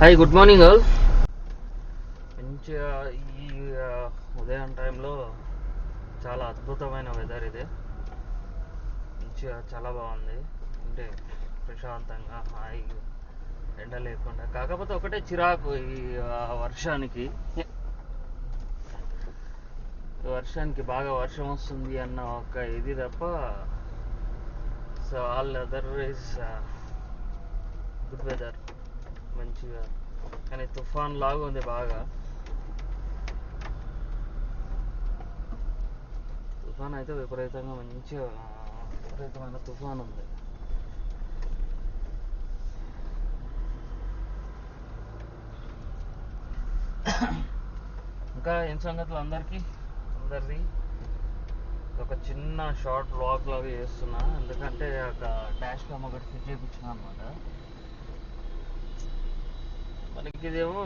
Hi, good morning all. మంచిగా ఈ ఉదయం టైంలో చాలా అద్భుతమైన వెదర్ ఇది. మంచిగా చాలా బాగుంది. అంటే ప్రశాంతంగా హాయిగా ఎండ లేకుండా. కాకపోతే ఒకటే చిరాకు ఈ వర్షానికి బాగా వర్షం వస్తుంది అన్న ఒక ఇది తప్ప. So all other is good weather, మంచిగా. కానీ తుఫాన్ లాగా ఉంది బాగా. తుఫాన్ అయితే విపరీతంగా మంచిగా విపరీతమైన తుఫాన్ ఉంది. ఇంకా ఏం సంగతులు అందరిది ఒక చిన్న షార్ట్ వ్లాగ్ లాగా చేస్తున్నా. ఎందుకంటే ఒక డాష్ క్యామ్ ఒకటి ఫిట్ చేయించిన అనమాట. మనకి ఇదేమో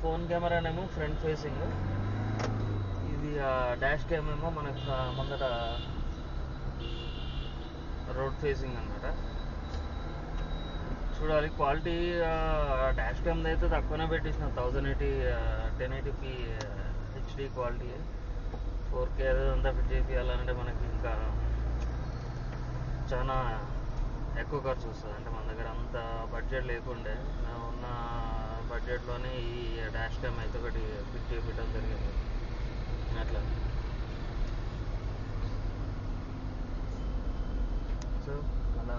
ఫోన్ కెమెరానేమో ఫ్రంట్ ఫేసింగ్, ఇది డాష్ క్యామ్ ఏమో మనకు ముందట రోడ్ ఫేసింగ్ అనమాట. చూడాలి క్వాలిటీ. డాష్ క్యామ్ అయితే తక్కువనే పెట్టించిన, 1080p హెచ్డి క్వాలిటీ. 4K అదంతా ఫిట్ చేయాలంటే మనకి ఇంకా చాలా ఎక్కువ ఖర్చు వస్తుంది. అంటే మన దగ్గర అంత బడ్జెట్ లేకుండే, ఉన్న బడ్జెట్లోనే ఈ డాష్ క్యామ్ అయితే ఒకటి ఫిట్ చేయించడం జరిగింది. అట్లా సో అలా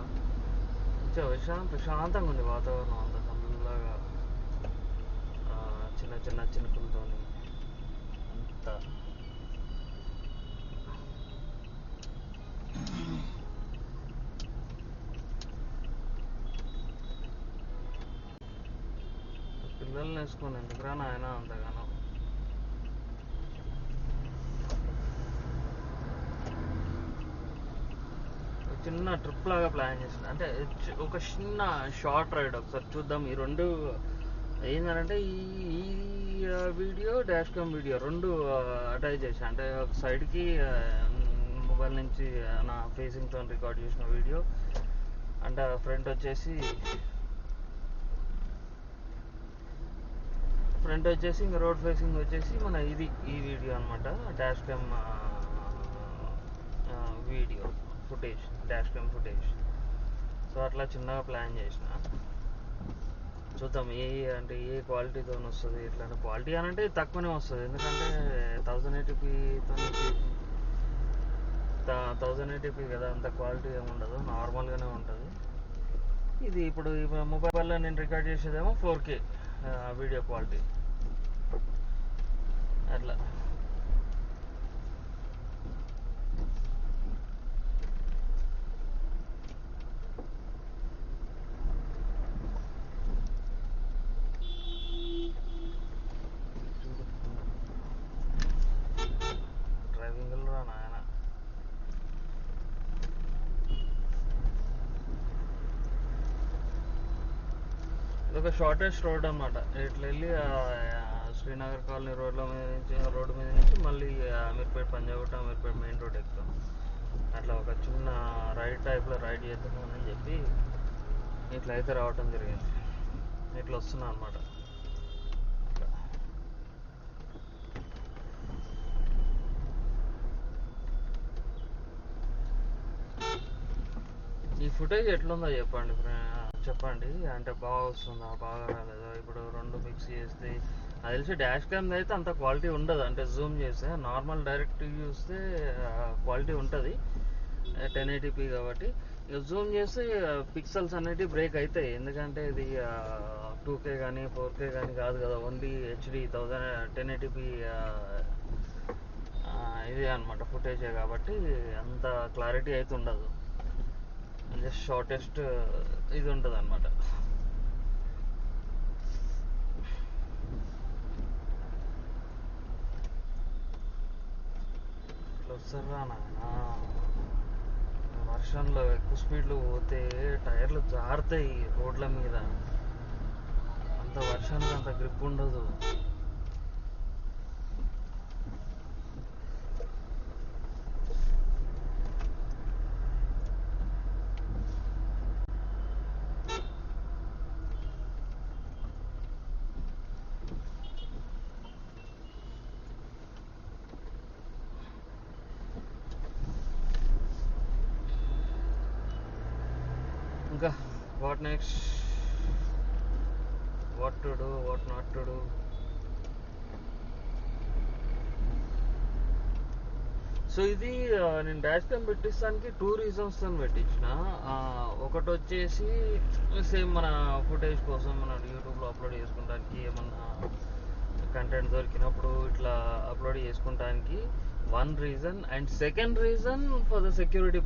మంచిగా ప్రశాంతంగా ఉంది వాతావరణం. అంత చల్లగా చిన్న చిన్న చినుకులతో అంత పిల్లల్ని వేసుకొని ఎందుకురా నాయన అంతగానో. చిన్న ట్రిప్ లాగా ప్లాన్ చేసిన, అంటే ఒక చిన్న షార్ట్ రైడ్. ఒకసారి చూద్దాం. ఈ రెండు ఏంటంటే ఈ వీడియో, డాష్ క్యామ్ వీడియో రెండు అటాచ్ చేసా. అంటే ఒక సైడ్కి మొబైల్ నుంచి నా ఫేసింగ్తో రికార్డ్ చేసిన వీడియో, అంటే ఫ్రంట్ వచ్చేసి ఇంకా రోడ్ ఫేసింగ్ వచ్చేసి మన ఈ వీడియో అనమాట. Dash cam video footage, dash cam footage. So అట్లా చిన్నగా ప్లాన్ చేసిన. చూద్దాం అంటే ఏ క్వాలిటీతో వస్తుంది. ఎట్లా క్వాలిటీ అని అంటే తక్కువనే వస్తుంది, ఎందుకంటే 1080p కదా, అంత క్వాలిటీ ఏమి ఉండదు, నార్మల్గానే ఉంటుంది. ఇది ఇప్పుడు మొబైల్లో నేను రికార్డ్ చేసేదేమో 4K వీడియో క్వాలిటీ. అట్లా డ్రైవింగ్లో నాయన. ఇది ఒక షార్టెస్ట్ రోడ్ అనమాట. ఇట్లా వెళ్ళి శ్రీనగర్ కాలనీ రోడ్డు మీద నుంచి మళ్ళీ అమీర్పేట, పంజాగుట్ట, అమీర్పేట మెయిన్ రోడ్ ఎక్కుతాం. అట్లా ఒక చిన్న రైడ్ టైప్లో రైడ్ చేద్దామని చెప్పి ఇట్లా అయితే రావటం జరిగింది. ఇట్లా వస్తున్నా అనమాట. ఈ ఫుటేజ్ ఎట్లుందో చెప్పండి. అంటే బాగా వస్తుందా, బాగా రాలేదా? ఇప్పుడు రెండు మిక్స్ చేస్తే అది తెలిసి డాష్ క్యామ్ అయితే అంత క్వాలిటీ ఉండదు. అంటే జూమ్ చేస్తే, నార్మల్ డైరెక్ట్ చూస్తే క్వాలిటీ ఉంటుంది 1080p కాబట్టి. ఇక జూమ్ చేస్తే పిక్సెల్స్ అనేటివి బ్రేక్ అవుతాయి, ఎందుకంటే ఇది 2K కానీ 4K కానీ కాదు కదా, ఓన్లీ హెచ్డి 1080p ఇదే అనమాట ఫుటేజే. కాబట్టి అంత క్లారిటీ అయితే ఉండదు, జస్ట్ షార్టెస్ట్ ఇది ఉంటుంది అనమాట. ఇట్లా వస్తారా నాయన. వర్షంలో ఎక్కువ స్పీడ్లో పోతే టైర్లు జారుతాయి రోడ్ల మీద. అంత వర్షానికి అంత గ్రిప్ ఉండదు. ఇంకా what next, what to do, what not to do. So ఇది నేను డాష్ క్యామ్ పెట్టిస్తానికి 2 రీజన్స్ తో పెట్టించిన. ఒకటి వచ్చేసి సేమ్ మన ఫుటేజ్ కోసం మన యూట్యూబ్లో అప్లోడ్ చేసుకోవడానికి, ఏమన్నా కంటెంట్ దొరికినప్పుడు ఇట్లా అప్లోడ్ చేసుకోవడానికి 1 reason. And second reason for the security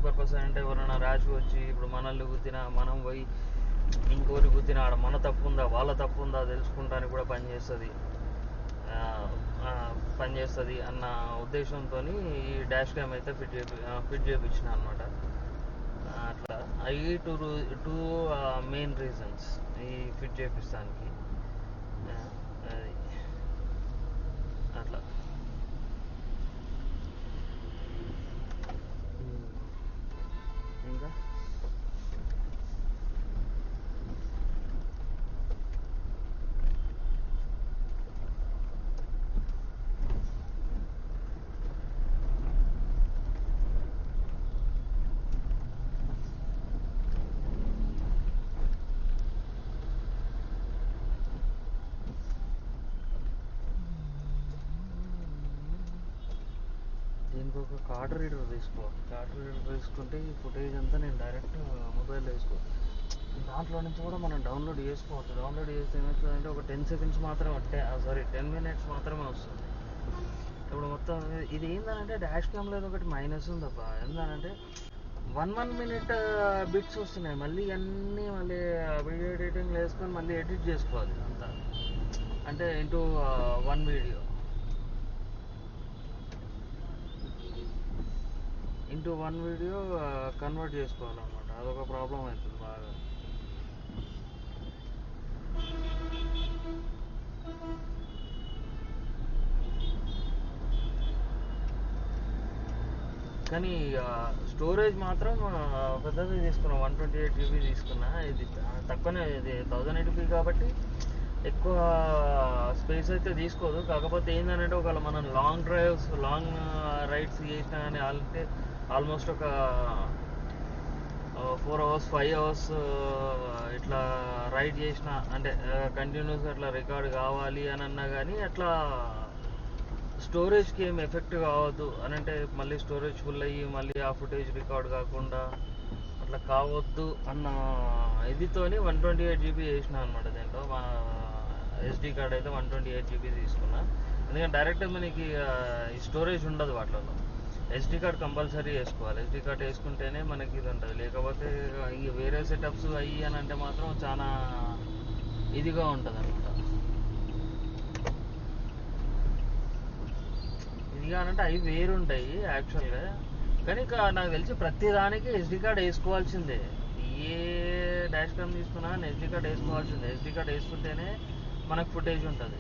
purpose అంటే ఎవరైనా ర్యాష్ వచ్చి ఇప్పుడు మనల్ని గుద్దినా, మనం పోయి ఇంకోటి గుద్దినా ఆడ మన తప్పు ఉందా వాళ్ళ తప్పు ఉందా తెలుసుకుంటానికి కూడా పనిచేస్తుంది అన్న ఉద్దేశంతో ఈ డాష్ క్యామ్ అయితే ఫిట్ చేయించిన అనమాట. అట్లా అవి టూ మెయిన్ రీజన్స్ ఈ ఫిట్ చేపిస్తానికి. అది అట్లా. ఇంకా దీనికి ఒక కార్డ్ రీడర్ తీసుకుంటే ఈ ఫుటేజ్ అంతా నేను డైరెక్ట్ మొబైల్లో వేసుకోవచ్చు. దాంట్లో నుంచి కూడా మనం డౌన్లోడ్ చేసుకోవచ్చు. డౌన్లోడ్ చేస్తే ఏమవుతుందంటే ఒక 10 సెకండ్స్ మాత్రమే 10 మినిట్స్ మాత్రమే వస్తుంది. ఇప్పుడు మొత్తం ఇది ఏంటంటే డాష్ క్యామ్లో ఒకటి మైనస్ ఉందప్ప. ఏంటంటే 1 మినిట్ బిట్స్ వస్తున్నాయి. మళ్ళీ వీడియో ఎడిటింగ్లో వేసుకొని మళ్ళీ ఎడిట్ చేసుకోవాలి అంతా. అంటే ఇంటూ 1 వీడియో కన్వర్ట్ చేసుకోవాలన్నమాట. అదొక ప్రాబ్లం అవుతుంది బాగా. కానీ స్టోరేజ్ మాత్రం పెద్దది తీసుకున్నా, 128 GB తీసుకున్నా. ఇది తక్కువనే, ఇది 1080p కాబట్టి ఎక్కువ స్పేస్ అయితే తీసుకోదు. కాకపోతే ఏంటంటే ఒకవేళ మనం లాంగ్ రైడ్స్ చేసినా కానీ ఆల్మోస్ట్ ఒక 4 hours 5 hours ఇట్లా రైడ్ చేసిన అంటే కంటిన్యూస్ అట్లా రికార్డ్ కావాలి అని అన్నా కానీ అట్లా స్టోరేజ్కి ఏం ఎఫెక్ట్ కావద్దు అని అంటే మళ్ళీ స్టోరేజ్ ఫుల్ అయ్యి మళ్ళీ ఆ ఫుటేజ్ రికార్డ్ కాకుండా అట్లా కావద్దు అన్న ఇదితోని 128 GB వేసిన అనమాట. దీంట్లో మా SD కార్డ్ అయితే 128 GB తీసుకున్నా. ఎందుకంటే డైరెక్ట్ మనకి ఈ స్టోరేజ్ ఉండదు వాటిలో. SD కార్డ్ కంపల్సరీ వేసుకోవాలి. SD కార్డ్ వేసుకుంటేనే మనకి ఇది ఉంటుంది. లేకపోతే ఇంక వేరే సెటప్స్ అయ్యి అని అంటే మాత్రం చాలా ఇదిగా ఉంటుంది అనమాట. ఇదిగా అంటే అవి వేరుంటాయి యాక్చువల్గా. కానీ నాకు తెలిసి ప్రతి దానికి SD కార్డ్ వేసుకోవాల్సిందే. ఏ డాష్ క్యామ్ తీసుకున్నా SD కార్డ్ వేసుకోవాల్సిందే. SD కార్డ్ వేసుకుంటేనే మనకు ఫుటేజ్ ఉంటుంది.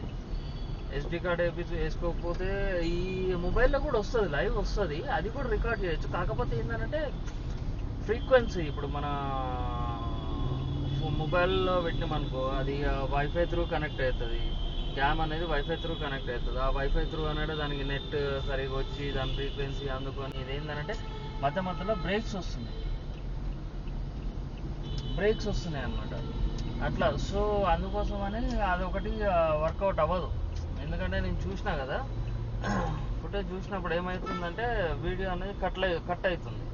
SD కార్డ్ వేసుకోకపోతే ఈ మొబైల్లో కూడా వస్తుంది, లైవ్ వస్తుంది, అది కూడా రికార్డ్ చేయొచ్చు. కాకపోతే ఏంటంటే ఫ్రీక్వెన్సీ ఇప్పుడు మన మొబైల్లో పెట్టినామనుకో అది వైఫై త్రూ కనెక్ట్ అవుతుంది. క్యామ్ అనేది వైఫై త్రూ కనెక్ట్ అవుతుంది. ఆ వైఫై త్రూ అనేది దానికి నెట్ సరిగా వచ్చి దాని ఫ్రీక్వెన్సీ అందుకొని ఇదేంటంటే మధ్యలో బ్రేక్స్ వస్తున్నాయి అన్నమాట. అట్లా. సో అందుకోసమని అదొకటి వర్కౌట్ అవ్వదు. ఎందుకంటే నేను చూసినా కదా, ఫుటేజ్ చూసినప్పుడు ఏమవుతుందంటే వీడియో అనేది కట్ అవుతుంది,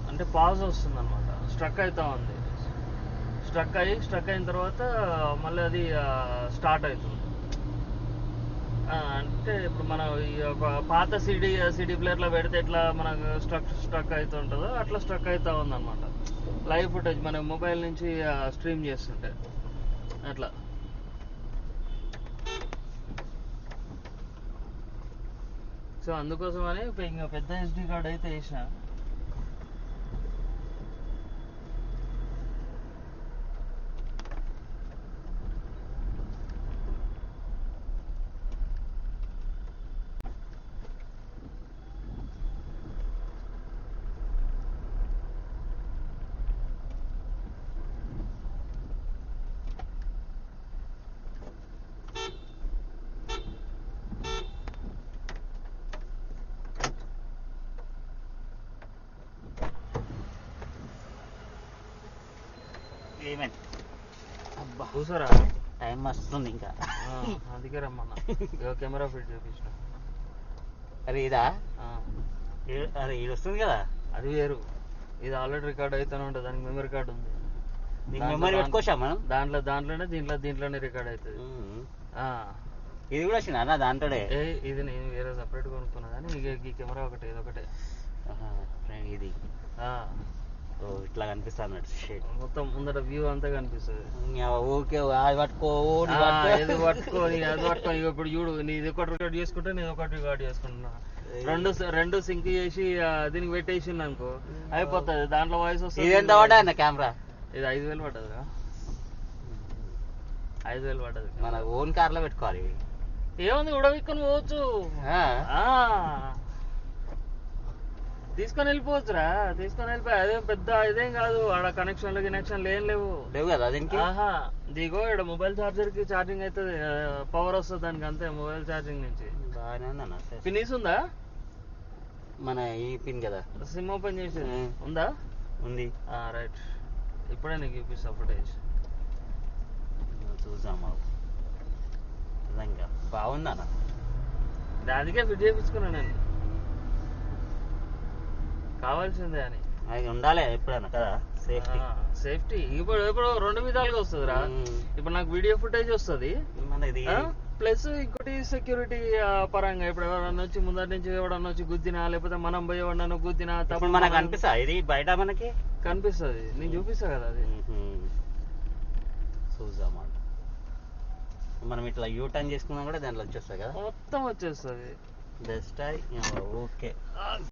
అంటే పాజ్ వస్తుంది అనమాట. స్ట్రక్ అవుతా ఉంది. స్ట్రక్ అయిన తర్వాత మళ్ళీ అది స్టార్ట్ అవుతుంది. అంటే ఇప్పుడు మనం ఈ ఒక పాత సిడి ప్లేయర్లో పెడితే ఎట్లా మనకు స్ట్రక్ అవుతుంటుందో అట్లా స్ట్రక్ అవుతా ఉందన్నమాట. లైవ్ ఫుటేజ్ మన మొబైల్ నుంచి స్ట్రీమ్ చేస్తుంటే అట్లా. సో అందుకోసమని ఇంకా పెద్ద SD కార్డ్ అయితే వేసిన. పేమెంట్. అబ్బా కూర్చోరా, టైం వస్తుంది ఇంకా. అందుకే రమ్మన్నా. కెమెరా ఫిట్ చేపించిన. అరే ఇదా? అరే ఇది వస్తుంది కదా, అది వేరు. ఇది ఆల్రెడీ రికార్డ్ అవుతూనే ఉంటుంది, దానికి మెమరీ కార్డు ఉంది. మెమరీ పెట్టుకోవచ్చా మనం? దాంట్లోనే దీంట్లోనే రికార్డ్ అవుతుంది. ఇది కూడా వచ్చిందా అన్న దాంట్లోనే? ఇది నేను వేరే సపరేట్ కొనుక్కున్నా కానీ ఈ కెమెరా ఒకటే, ఇది ఒకటే. ఇది ఇట్లా కనిపిస్తా అన్నట్టు మొత్తం ముందర వ్యూ అంతా కనిపిస్తుంది. ఓకే అది పట్టుకో, ఇది పట్టుకొని అది పట్టుకొని. ఇప్పుడు చూడు, ఇది ఒకటి రికార్డ్ చేసుకుంటే నేను ఒకటి రికార్డ్ చేసుకుంటున్నా. రెండు సింక్ చేసి దీనికి పెట్టేసింది అనుకో అయిపోతుంది. దాంట్లో వాయిస్ వస్తుంది. ఇది ఎంత పడ్డా అన్న కెమెరా? ఇది 5,000 పడ్డదిరా. 5,000 పడ్డది. మన ఓన్ కార్ లో పెట్టుకోవాలి. ఏముంది, ఉడవిక్కుని పోవచ్చు, తీసుకొని వెళ్ళిపోవచ్చురా. తీసుకొని వెళ్ళిపోయి అదేం పెద్ద ఇదేం కాదు. ఆడ కనెక్షన్లు ఏం లేవు కదా దీనికి. దిగో ఇక్కడ మొబైల్ ఛార్జర్ కి ఛార్జింగ్ అవుతుంది, పవర్ వస్తుంది దానికి, అంతే. మొబైల్ ఛార్జింగ్ నుంచి బాగానే ఉందన్న. ఫినిష్ ఉందా? మన ఈ పిన్ కదా, సిమ్ ఓపెన్ చేసేది ఉందా? ఉంది. రైట్, ఇప్పుడే నీకు చూపిస్తా ఫుటేజ్. చూసామా, నిజంగా బాగుందన్న. దానికే ఫిట్ చేయించుకున్నా నేను, కావాల్సిందే అని. అది ఉండాలి ఎప్పుడైనా కదా, సేఫ్టీ. ఇప్పుడు రెండు విధాలుగా వస్తుందిరా. ఇప్పుడు నాకు వీడియో ఫుటేజ్ వస్తుంది, ప్లస్ ఇంకోటి సెక్యూరిటీ పరంగా. ఇప్పుడు ఎవరన్నా వచ్చి ముందరి నుంచి ఎవడన్నా వచ్చి గుద్దినా, లేకపోతే మనం పోయి ఎవడన్నా గుద్దినా తప్ప మనకు కనిపిస్తా. ఇది బయట మనకి కనిపిస్తుంది, నేను చూపిస్తా కదా అది. చూసామా, మనం ఇట్లా యూ టర్న్ చేసుకున్నా కూడా దాంట్లో వచ్చేస్తుంది కదా, మొత్తం వచ్చేస్తుంది. బెస్ట్. ఓకే.